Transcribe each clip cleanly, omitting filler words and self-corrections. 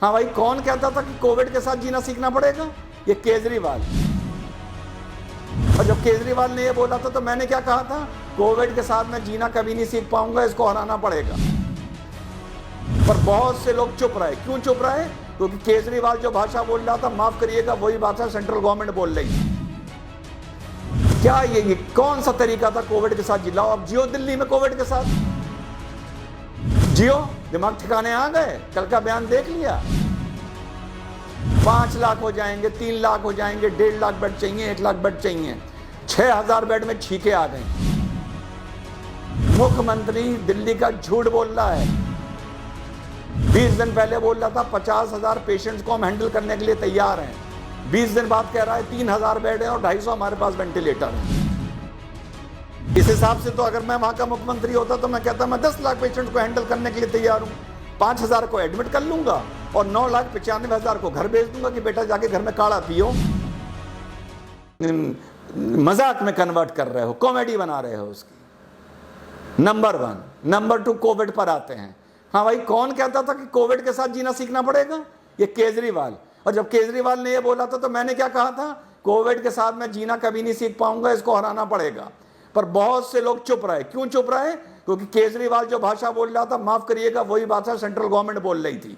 हाँ भाई, कौन कहता था कि कोविड के साथ जीना सीखना पड़ेगा? ये केजरीवाल। और जब केजरीवाल ने ये बोला था तो मैंने क्या कहा था? कोविड के साथ मैं जीना कभी नहीं सीख पाऊंगा, इसको हराना पड़ेगा। पर बहुत से लोग चुप रहे। क्यों चुप रहे? क्योंकि केजरीवाल जो भाषा बोल रहा था, माफ करिएगा, वही भाषा सेंट्रल गवर्नमेंट बोल रही है। क्या ये कौन सा तरीका था कोविड के साथ जिलाओ? अब जियो दिल्ली में कोविड के साथ, जियो, दिमाग ठिकाने आ गए। कल का बयान देख लिया, 5 लाख हो जाएंगे, 3 लाख हो जाएंगे, 1.5 लाख बेड चाहिए, 1 लाख बेड चाहिए, 6,000 बेड में छींके आ गई। मुख्यमंत्री दिल्ली का झूठ बोल रहा है। 20 दिन पहले बोल रहा था 50,000 पेशेंट्स को हम हैंडल करने के लिए तैयार हैं। 20 दिन बाद कह रहा है 3,000 बेड है और 250 हमारे पास वेंटिलेटर है। इस हिसाब से तो अगर मैं वहां का मुख्यमंत्री होता तो मैं कहता मैं 10 लाख पेशेंट्स को हैंडल करने के लिए तैयार हूं, 5,000 को एडमिट कर लूंगा और 9,95,000 को घर भेज दूंगा कि बेटा जाके घर में काढ़ा पियो। मजाक में कन्वर्ट कर रहे हो, कॉमेडी बना रहे हो उसकी। नंबर 1। नंबर 2, कोविड पर आते हैं। हाँ भाई, कौन कहता था कि कोविड के साथ जीना सीखना पड़ेगा? ये केजरीवाल। और जब केजरीवाल ने ये बोला था तो मैंने क्या कहा था? कोविड के साथ मैं जीना कभी नहीं सीख पाऊंगा, इसको हराना पड़ेगा। पर बहुत से लोग चुप रहे। क्यों चुप रहे? क्योंकि केजरीवाल जो भाषा बोल रहा था, माफ करिएगा, वही भाषा सेंट्रल गवर्नमेंट बोल रही थी।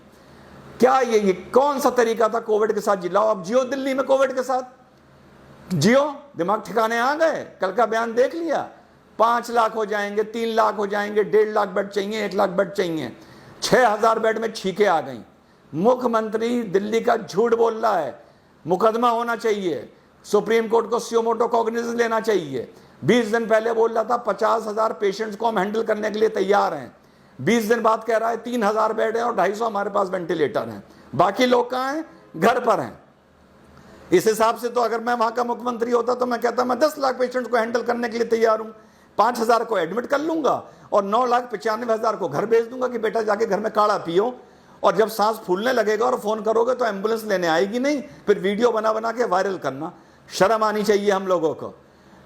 क्या ये कौन सा तरीका था कोविड के साथ जिलाओ? अब जियो दिल्ली में कोविड के साथ, जियो, दिमाग ठिकाने आ गए। कल का बयान देख लिया, 5 लाख हो जाएंगे, 3 लाख हो जाएंगे, 1.5 लाख बेड चाहिए, 1 लाख बेड चाहिए, 6,000 बेड में छींके आ गई। मुख्यमंत्री दिल्ली का झूठ बोल रहा है। मुकदमा होना चाहिए, सुप्रीम कोर्ट को सुओ मोटो कॉग्निजेंस लेना चाहिए। 20 दिन पहले बोल रहा था 50,000 पेशेंट्स को हम हैंडल करने के लिए तैयार हैं। 20 दिन बाद कह रहा है 3,000 बेड है और 250 हमारे पास वेंटिलेटर हैं। बाकी लोग कहाँ हैं? घर पर हैं। इस हिसाब से तो अगर मैं वहां का मुख्यमंत्री होता तो मैं कहता मैं 10 लाख पेशेंट्स को हैंडल करने के लिए तैयार हूं, 5,000 को एडमिट कर लूंगा और 9,95,000 को घर भेज दूंगा कि बेटा जाके घर में काढ़ा पियो। और जब सांस फूलने लगेगा और फोन करोगे तो एम्बुलेंस लेने आएगी नहीं, फिर वीडियो बना बना के वायरल करना। शर्म आनी चाहिए हम लोगों को।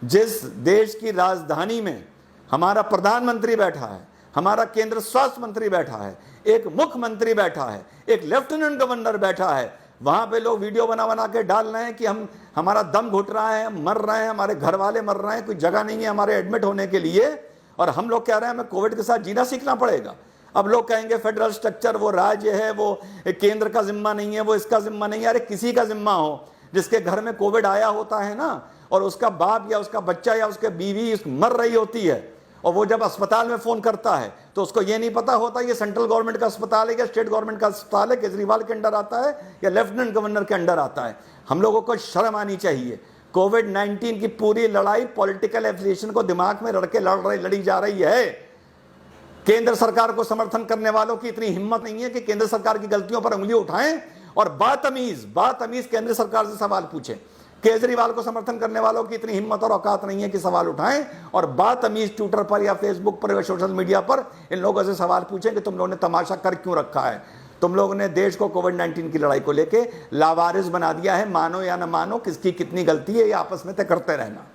जिस देश की राजधानी में हमारा प्रधानमंत्री बैठा है, हमारा केंद्र स्वास्थ्य मंत्री बैठा है, एक मुख्यमंत्री बैठा है, एक लेफ्टिनेंट गवर्नर बैठा है, वहां पे लोग वीडियो बना बना के डाल रहे हैं कि हमारा दम घुट रहा है, हम मर रहे हैं, हमारे घर वाले मर रहे हैं, कोई जगह नहीं है हमारे एडमिट होने के लिए, और हम लोग कह रहे हैं हमें कोविड के साथ जीना सीखना पड़ेगा। अब लोग कहेंगे फेडरल स्ट्रक्चर वो राज्य है, वो केंद्र का जिम्मा नहीं है, वो इसका जिम्मा नहीं है। अरे किसी का जिम्मा हो, जिसके घर में कोविड आया होता है ना, और उसका बाप या उसका बच्चा या उसके बीवी मर रही होती है, और वो जब अस्पताल में फोन करता है तो उसको ये नहीं पता होता ये सेंट्रल गवर्नमेंट का अस्पताल है या स्टेट गवर्नमेंट का अस्पताल है, केजरीवाल के अंडर आता है या लेफ्टिनेंट गवर्नर के अंडर आता है। हम लोगों को शर्म आनी चाहिए। कोविड-19 की पूरी लड़ाई पॉलिटिकल एफिलिएशन को दिमाग में लड़ी जा रही है। केंद्र सरकार को समर्थन करने वालों की इतनी हिम्मत नहीं है कि केंद्र सरकार की गलतियों पर उंगली उठाएं और बातमीज केंद्र सरकार से सवाल पूछें। केजरीवाल को समर्थन करने वालों की इतनी हिम्मत और औकात नहीं है कि सवाल उठाएं और बातमीज ट्विटर पर या फेसबुक पर या सोशल मीडिया पर इन लोगों से सवाल पूछें कि तुम लोगों ने तमाशा कर क्यों रखा है। तुम लोगों ने देश को कोविड-19 की लड़ाई को लेके लावारिस बना दिया है। मानो या न मानो, किसकी कितनी गलती है ये आपस में तय करते रहना,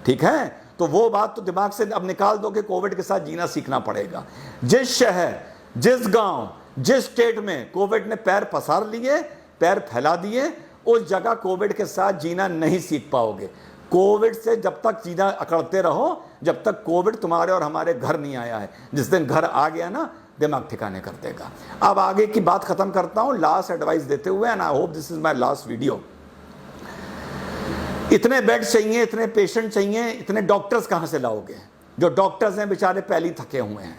ठीक है? तो वो बात तो दिमाग से अब निकाल दो कि कोविड के साथ जीना सीखना पड़ेगा। जिस शहर, जिस गांव, जिस स्टेट में कोविड ने पैर पसार लिए, पैर फैला दिए, उस जगह कोविड के साथ जीना नहीं सीख पाओगे। कोविड से जब तक जीना अकड़ते रहो, जब तक कोविड तुम्हारे और हमारे घर नहीं आया है। जिस दिन घर आ गया ना, दिमाग ठिकाने कर देगा। अब आगे की बात खत्म करता हूं लास्ट एडवाइस देते हुए, and I hope this is my last video. इतने बेड चाहिए, इतने पेशेंट चाहिए, इतने डॉक्टर्स कहां से लाओगे? जो डॉक्टर्स हैं बेचारे पहले ही थके हुए हैं।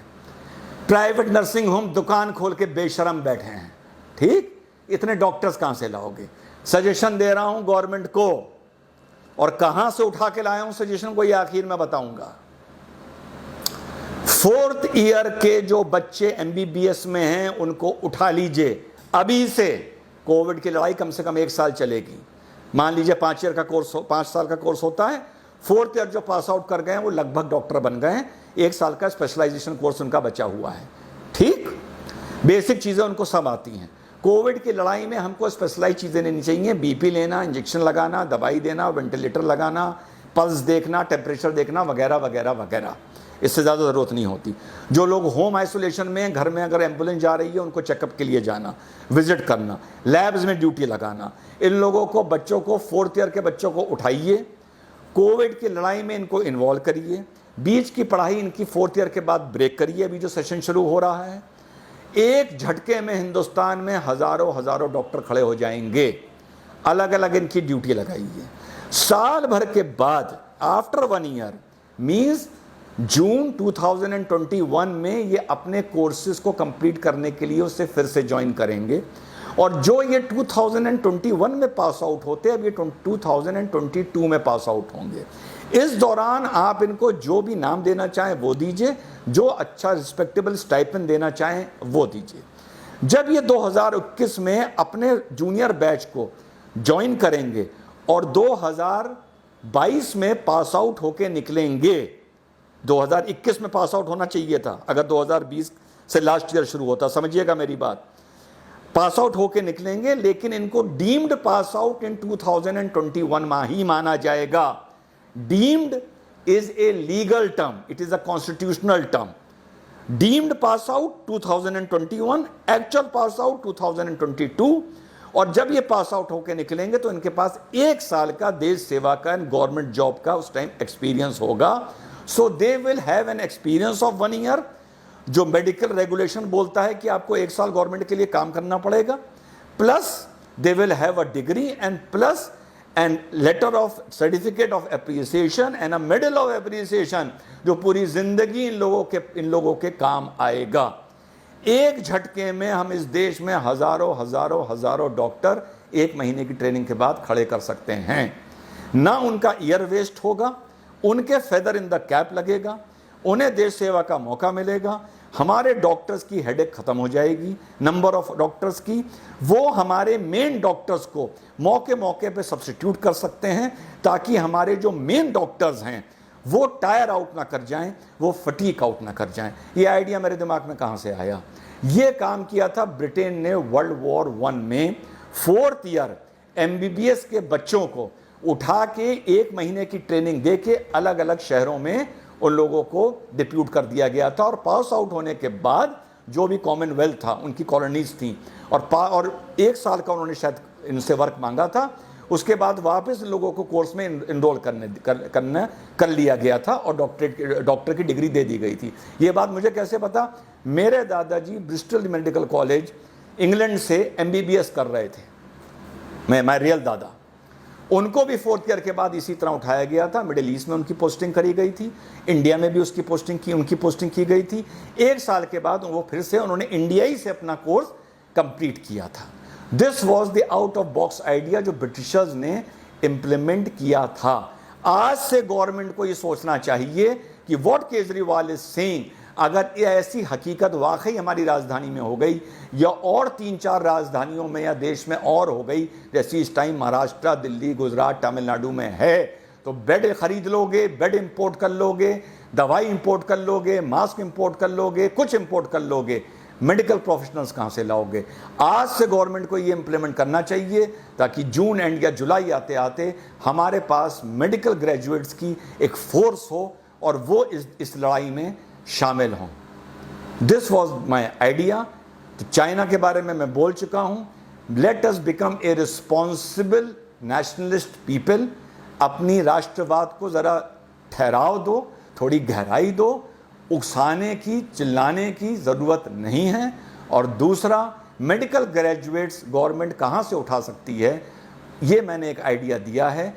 प्राइवेट नर्सिंग होम दुकान खोल के बेशरम बैठे हैं, ठीक? इतने डॉक्टर्स कहां से लाओगे? सजेशन दे रहा हूं गवर्नमेंट को, और कहां से उठा के लाया हूं सजेशन को ये आखिर में बताऊंगा। 4th ईयर के जो बच्चे MBBS में हैं उनको उठा लीजिए अभी से। कोविड की लड़ाई कम से कम 1 साल चलेगी। मान लीजिए 5 साल का कोर्स होता है। 4th ईयर जो पास आउट कर गए हैं वो लगभग डॉक्टर बन गए हैं। 1 साल का स्पेशलाइजेशन कोर्स उनका बचा हुआ है, ठीक? बेसिक चीजें उनको सब आती हैं। कोविड की लड़ाई में हमको स्पेशलाइज चीजें लेनी चाहिए। BP लेना, इंजेक्शन लगाना, दवाई देना, वेंटिलेटर लगाना, पल्स देखना, टेम्परेचर देखना, वगैरह वगैरह वगैरह। इससे ज़्यादा ज़रूरत नहीं होती। जो लोग होम आइसोलेशन में, घर में अगर एम्बुलेंस जा रही है उनको चेकअप के लिए जाना, विजिट करना, लैब्स में ड्यूटी लगाना, इन लोगों को, बच्चों को, 4th ईयर के बच्चों को उठाइए, कोविड की लड़ाई में इनको इन्वॉल्व करिए, बीच की पढ़ाई इनकी 4th ईयर के बाद ब्रेक करिए, अभी जो सेशन शुरू हो रहा है। एक झटके में हिंदुस्तान में हज़ारों डॉक्टर खड़े हो जाएंगे, अलग अलग इनकी ड्यूटी लगाइए। साल भर के बाद, आफ्टर 1 ईयर मीन्स जून 2021 में ये अपने कोर्सेज को कंप्लीट करने के लिए उससे फिर से ज्वाइन करेंगे। और जो ये 2021 में पास आउट होते हैं, अब ये 2022 में पास आउट होंगे। इस दौरान आप इनको जो भी नाम देना चाहें वो दीजिए, जो अच्छा रिस्पेक्टेबल स्टाइपेंड देना चाहें वो दीजिए। जब ये 2021 में अपने जूनियर बैच को ज्वाइन करेंगे और 2022 में पास आउट होके निकलेंगे, 2021 में पास आउट होना चाहिए था अगर 2020 से लास्ट ईयर शुरू होता, समझिएगा मेरी बात, पास आउट होके निकलेंगे, लेकिन इनको डीम्ड पास आउट इन 2021 में ही माना जाएगा। Deemed is a legal term, it is a constitutional term. Deemed pass out 2021, actual pass out 2022। और जब ये पास आउट होकर निकलेंगे तो इनके पास 1 साल का देश सेवा का एंड गवर्नमेंट जॉब का उस टाइम एक्सपीरियंस होगा। So they will have an experience of 1 year. जो मेडिकल रेगुलेशन बोलता है कि आपको 1 साल गवर्नमेंट के लिए काम करना पड़ेगा, plus they will have a degree and plus and later of certificate of appreciation and a medal of appreciation, जो पूरी जिंदगी इन लोगों के काम आएगा। एक झटके में हम इस देश में हजारों डॉक्टर 1 महीने की ट्रेनिंग के बाद खड़े कर सकते हैं। ना उनका ईयर वेस्ट होगा, उनके फेदर इन द कैप लगेगा, उन्हें देश सेवा का मौका मिलेगा, हमारे डॉक्टर्स की हेडेक खत्म हो जाएगी, नंबर ऑफ डॉक्टर्स की। वो हमारे मेन डॉक्टर्स को मौके पे सब्स्टिट्यूट कर सकते हैं, ताकि हमारे जो मेन डॉक्टर्स हैं वो टायर आउट ना कर जाएं, वो फटीक आउट ना कर जाएं। ये आइडिया मेरे दिमाग में कहाँ से आया? ये काम किया था ब्रिटेन ने वर्ल्ड वॉर 1 में। 4th ईयर MBBS के बच्चों को उठा के 1 महीने की ट्रेनिंग दे के अलग अलग शहरों में उन लोगों को डिप्यूट कर दिया गया था। और पास आउट होने के बाद जो भी कॉमनवेल्थ था, उनकी कॉलोनीज थी, और 1 साल का उन्होंने शायद इनसे वर्क मांगा था। उसके बाद वापस लोगों को कोर्स में इनरोल कर लिया गया था और डॉक्टर की डिग्री दे दी गई थी। ये बात मुझे कैसे पता? मेरे दादाजी ब्रिस्टल मेडिकल कॉलेज इंग्लैंड से MBBS कर रहे थे, माय रियल दादा। उनको भी 4th ईयर के बाद इसी तरह उठाया गया था। मिडिल ईस्ट में उनकी पोस्टिंग करी गई थी, इंडिया में भी उनकी पोस्टिंग की गई थी। 1 साल के बाद वो फिर से उन्होंने इंडियाई से अपना कोर्स कंप्लीट किया था। This was the out of box idea जो ब्रिटिशर्स ने इम्प्लीमेंट किया था। आज से गवर्नमेंट को ये सोचना चाहिए कि व्हाट केजरीवाल इज सेइंग, अगर ये ऐसी हकीकत वाकई हमारी राजधानी में हो गई या और 3-4 राजधानियों में या देश में और हो गई, जैसी इस टाइम महाराष्ट्र, दिल्ली, गुजरात, तमिलनाडु में है, तो बेड खरीद लोगे, बेड इंपोर्ट कर लोगे, दवाई इंपोर्ट कर लोगे, मास्क इंपोर्ट कर लोगे, कुछ इंपोर्ट कर लोगे, मेडिकल प्रोफेशनल्स कहाँ से लाओगे? आज से गवर्नमेंट को ये इंप्लीमेंट करना चाहिए, ताकि जून एंड या जुलाई आते आते हमारे पास मेडिकल ग्रेजुएट्स की एक फोर्स हो और वो इस लड़ाई में शामिल हों। This was my idea. तो चाइना के बारे में मैं बोल चुका हूँ। Let us become a responsible nationalist people. अपनी राष्ट्रवाद को ज़रा ठहराव दो, थोड़ी गहराई दो, उकसाने की, चिल्लाने की ज़रूरत नहीं है। और दूसरा, मेडिकल ग्रेजुएट्स गवर्नमेंट कहाँ से उठा सकती है, ये मैंने एक आइडिया दिया है।